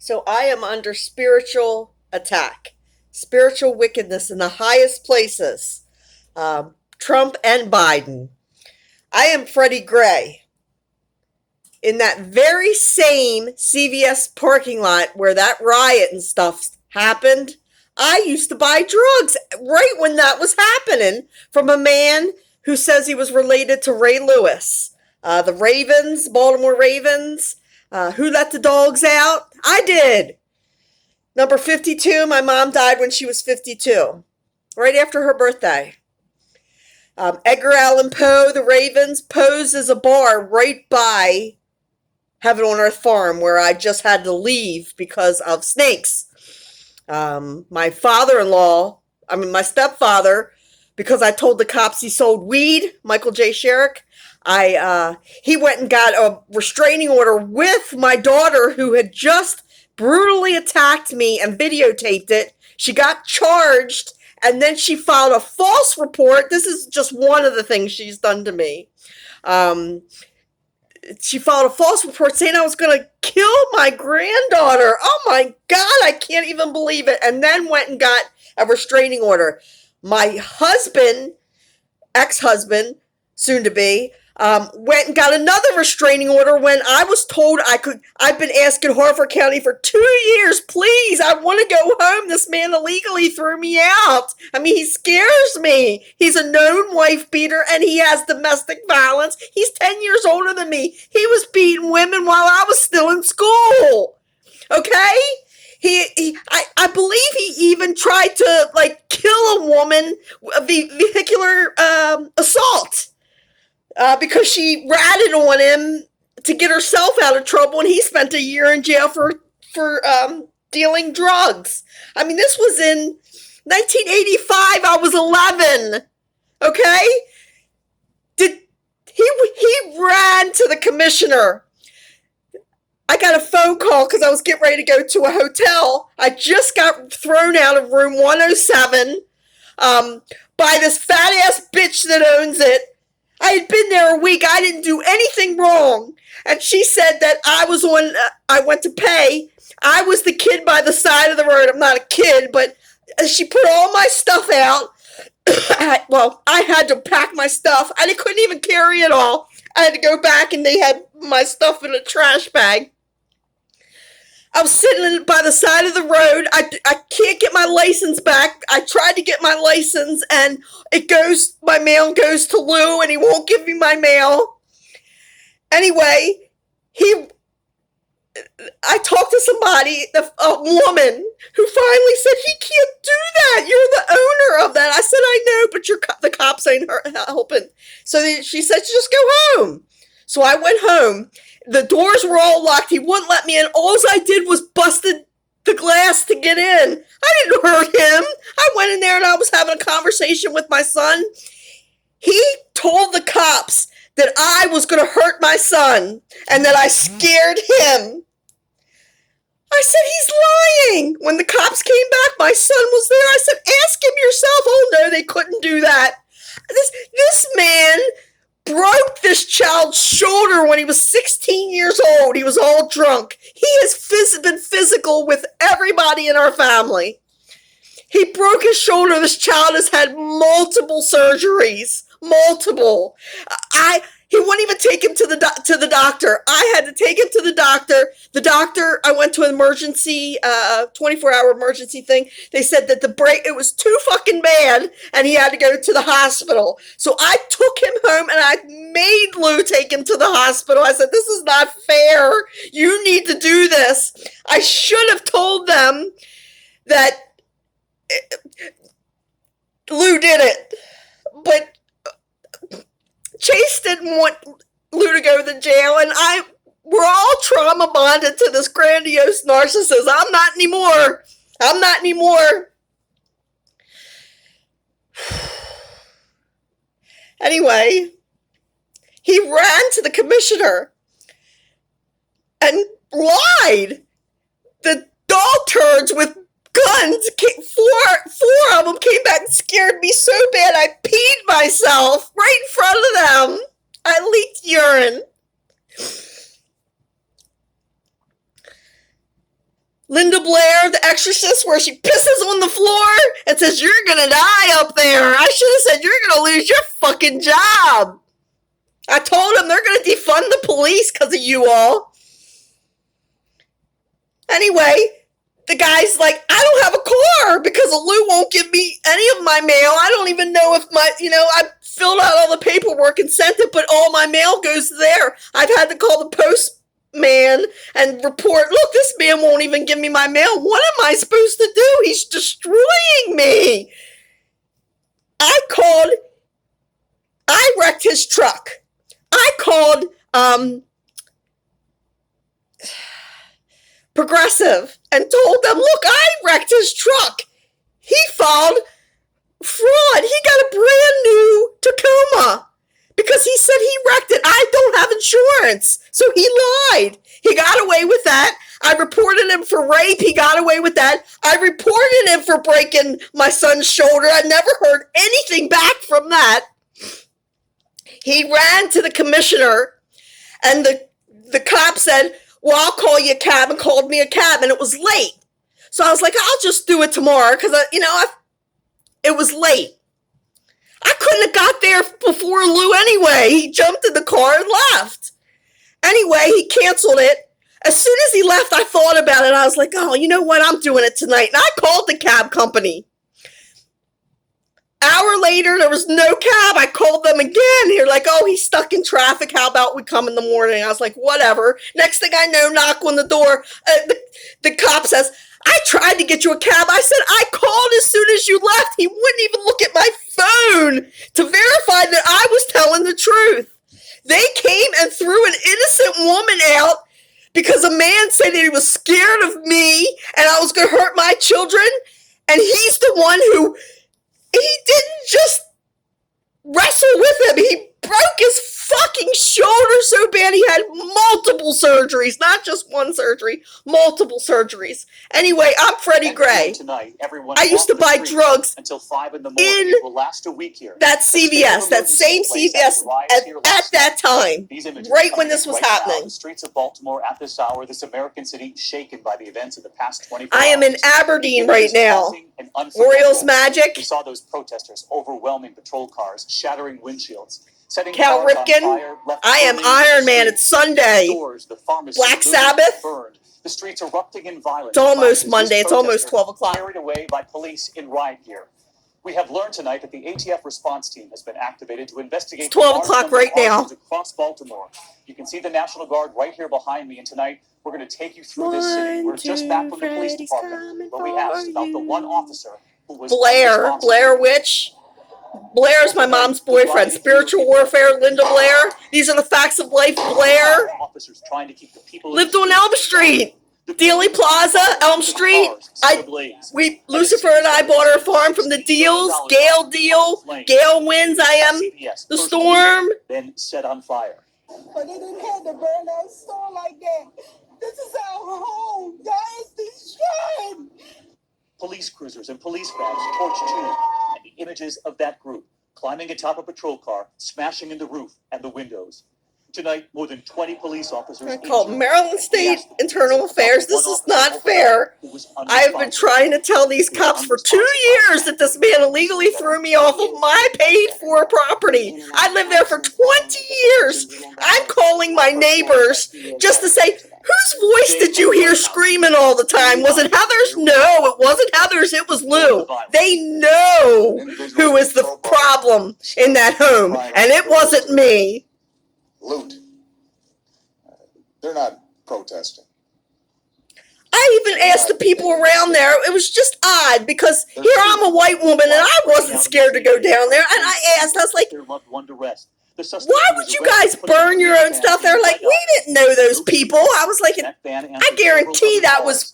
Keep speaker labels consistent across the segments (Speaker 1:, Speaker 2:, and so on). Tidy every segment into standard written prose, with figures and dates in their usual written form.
Speaker 1: So I am under spiritual attack, spiritual wickedness in the highest places. Trump and Biden. I am Freddie Gray. In that very same CVS parking lot where that riot and stuff happened, I used to buy drugs right when that was happening from a man who says he was related to Ray Lewis. The Ravens, Baltimore Ravens. Who let the dogs out? I did. Number 52, my mom died when she was 52, right after her birthday. Edgar Allan Poe, The Ravens, Poe's is a bar right by Heaven on Earth Farm where I just had to leave because of snakes. My my stepfather, because I told the cops he sold weed, Michael J. Sherrick, he went and got a restraining order with my daughter who had just brutally attacked me and videotaped it. She got charged and then she filed a false report. This is just one of the things she's done to me. She filed a false report saying I was going to kill my granddaughter. Oh my God, I can't even believe it. And then went and got a restraining order. My husband, ex-husband, soon to be, went and got another restraining order when I was told I could. I've been asking Harford County for 2 years, please, I want to go home. This man illegally threw me out. I mean, he scares me. He's a known wife beater and he has domestic violence. He's 10 years older than me. He was beating women while I was still in school. Okay? I believe he even tried to kill a woman, vehicular assault. Because she ratted on him to get herself out of trouble, and he spent a year in jail for dealing drugs. I mean, this was in 1985. I was 11. Okay, he ran to the commissioner. I got a phone call because I was getting ready to go to a hotel. I just got thrown out of room 107 by this fat ass bitch that owns it. I had been there a week. I didn't do anything wrong. And she said that I went to pay. I was the kid by the side of the road. I'm not a kid, but she put all my stuff out. I had to pack my stuff. I couldn't even carry it all. I had to go back and they had my stuff in a trash bag. I was sitting by the side of the road. I can't get my license back. I tried to get my license and my mail goes to Lou and he won't give me my mail. Anyway, I talked to somebody, a woman, who finally said, he can't do that. You're the owner of that. I said, I know, but the cops ain't helping. So she said, just go home. So I went home. The doors were all locked. He wouldn't let me in. All I did was busted the glass to get in. I didn't hurt him. I went in there and I was having a conversation with my son. He told the cops that I was going to hurt my son and that I scared him. I said, he's lying. When the cops came back, my son was there. I said, ask him yourself. Oh, no, they couldn't do that. This man broke this child's shoulder when he was 16 years old. He was all drunk. He has been physical with everybody in our family. He broke his shoulder. This child has had multiple surgeries. Multiple. He wouldn't even take him to the doctor. I had to take him to the doctor. The doctor, I went to an emergency, 24-hour emergency thing. They said that it was too fucking bad and he had to go to the hospital. So I took him home and I made Lou take him to the hospital. I said, this is not fair. You need to do this. I should have told them that Lou did it. But Chase didn't want Lou to go to jail, and we're all trauma bonded to this grandiose narcissist. I'm not anymore. Anyway, he ran to the commissioner and lied. The dog turds with guns, four of them came back and scared me so bad I peed myself right in front of them. I leaked urine. Linda Blair, the exorcist, where she pisses on the floor and says, "You're gonna die up there." I should have said, "You're gonna lose your fucking job." I told them they're gonna defund the police because of you all. Anyway, the guy's like, "I don't have a car because Lou won't give me any of my mail. I don't even know if I filled out all the paperwork and sent it, but all my mail goes there. I've had to call the postman and report, look, this man won't even give me my mail. What am I supposed to do? He's destroying me." I wrecked his truck. I called, Progressive and told them, look, I wrecked his truck. He filed fraud. He got a brand new Tacoma because he said he wrecked it. I don't have insurance. So he lied. He got away with that. I reported him for rape. He got away with that. I reported him for breaking my son's shoulder. I never heard anything back from that. He ran to the commissioner and the cop said, "Well, I'll call you a cab," and called me a cab, and it was late. So I was like, "I'll just do it tomorrow," because it was late. I couldn't have got there before Lou anyway. He jumped in the car and left. Anyway, he canceled it. As soon as he left, I thought about it. I was like, "Oh, you know what? I'm doing it tonight." And I called the cab company. Hour later, there was no cab. I called them again. They're like, "Oh, he's stuck in traffic. How about we come in the morning?" I was like, "Whatever." Next thing I know, knock on the door. The cop says, "I tried to get you a cab." I said, "I called as soon as you left." He wouldn't even look at my phone to verify that I was telling the truth. They came and threw an innocent woman out because a man said that he was scared of me and I was going to hurt my children. And he's the one who... He didn't just wrestle with him. He broke his fucking shoulder so bad he had multiple surgeries. Not just one surgery, multiple surgeries. Anyway, I'm Freddie Gray.
Speaker 2: Tonight,
Speaker 1: I used to buy drugs
Speaker 2: until 5 in the morning. It will last a week here.
Speaker 1: That CVS, that same CVS at that time, right when this was happening.
Speaker 2: The streets of Baltimore at this hour, this American city shaken by the events of the past 24
Speaker 1: hours. I am in Aberdeen right now. Orioles Magic.
Speaker 2: We saw those protesters overwhelming patrol cars, shattering windshields.
Speaker 1: Cal Ripken, I am Iron Man. It's Sunday. Black Sabbath.
Speaker 2: Burned. The streets erupting in violence.
Speaker 1: It's almost Monday. It's almost 12 o'clock.
Speaker 2: Carried away by police in riot gear. We have learned tonight that the ATF response team has been activated to investigate.
Speaker 1: It's 12 o'clock right now.
Speaker 2: Across Baltimore. You can see the National Guard right here behind me, and tonight we're going to take you through this city. We're just back from the police department where we asked about the one officer who was
Speaker 1: Blair Witch. Blair is my mom's boyfriend. Spiritual warfare, Linda Blair. These are the facts of life. Blair lived on Elm Street, Dealey Plaza, Elm Street. Lucifer and I bought our farm from the Deals. Gale deal. Gale wins. I am the storm.
Speaker 2: Then set on fire.
Speaker 3: But they didn't have to burn our store like that. This is our home. God is destroyed.
Speaker 2: Police cruisers and police vans torched too, and the images of that group climbing atop a patrol car, smashing in the roof and the windows. Tonight, more than 20 police officers.
Speaker 1: I called Maryland State Internal Affairs. This is not fair. I have been trying to tell these cops for 2 years that this man illegally threw me off of my paid-for property. I lived there for 20 years. I'm calling my neighbors just to say, whose voice did you hear screaming all the time? Was it Heather's? No, it wasn't Heather's. It was Lou. They know who is the problem in that home, and it wasn't me.
Speaker 4: Loot. They're not protesting.
Speaker 1: I even asked the people around there. It was just odd because here I'm a white woman and I wasn't scared to go down there. And I asked, I was like, why would you guys burn your own stuff? They're like, we didn't know those people. I was like, I guarantee that was,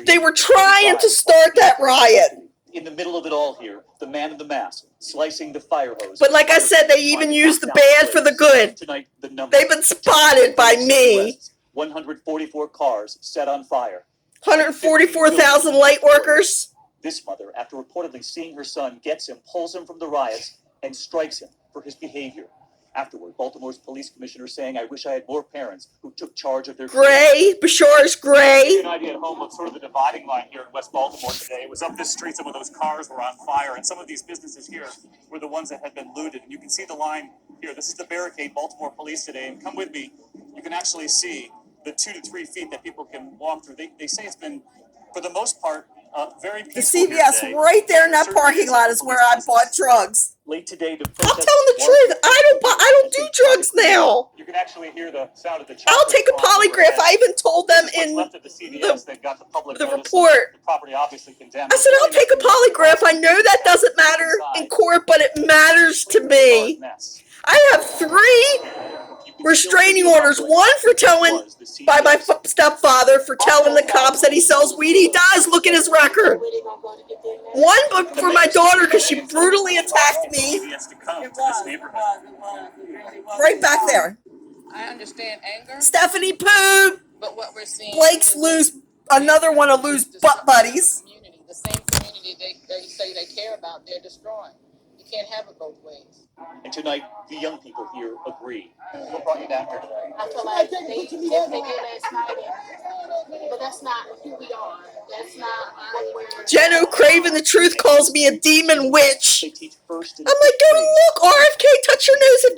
Speaker 1: they were trying to start that riot.
Speaker 2: In the middle of it all here, the man in the mask, slicing the fire hose.
Speaker 1: But like I said, they even used the bad for the good.
Speaker 2: Tonight, the
Speaker 1: they've been spotted by me.
Speaker 2: 144 cars set on fire.
Speaker 1: 144,000 light workers.
Speaker 2: This mother, after reportedly seeing her son, gets him, pulls him from the riots, and strikes him for his behavior. Afterward, Baltimore's police commissioner saying, "I wish I had more parents who took charge of their
Speaker 1: Gray, Bashar's
Speaker 2: Give
Speaker 1: gray.
Speaker 2: you an idea at home of sort of the dividing line here in West Baltimore today. It was up this street, some of those cars were on fire, and some of these businesses here were the ones that had been looted. And you can see the line here. This is the barricade, Baltimore police today. And come with me, you can actually see the 2 to 3 feet that people can walk through. They say it's been, for the most part, very
Speaker 1: The
Speaker 2: peaceful here
Speaker 1: CVS
Speaker 2: today.
Speaker 1: right there in that
Speaker 2: Certainly
Speaker 1: parking lot is where I bought drugs.
Speaker 2: Late today to
Speaker 1: I'm
Speaker 2: protest
Speaker 1: telling the truth. I don't do drugs now.
Speaker 2: You can actually hear the sound of the
Speaker 1: I'll take a polygraph. I even told them in
Speaker 2: left of the CVS that got the public
Speaker 1: the
Speaker 2: notice.
Speaker 1: report.
Speaker 2: The property obviously condemned.
Speaker 1: I said, I'll take a polygraph. I know that doesn't matter in court, but it matters to me. I have 3 restraining orders. One for telling, by my stepfather, for telling the cops that he sells weed. He does. Look at his record. One but for my daughter because she brutally attacked me. Right back there.
Speaker 5: I understand anger,
Speaker 1: Stephanie Pooh.
Speaker 5: but what we're seeing
Speaker 1: Blake's lose another one of lose butt buddies.
Speaker 5: community, the same community they say they care about, they're destroying. You can't have it both ways.
Speaker 2: And tonight, the young people here agree. What brought you down here today?
Speaker 6: I feel like they did last night, but that's not who we are. That's not what we're.
Speaker 1: Jen Craven, the truth calls me a demon witch.
Speaker 2: They teach first and
Speaker 1: I'm like, go look, RFK, touch your nose and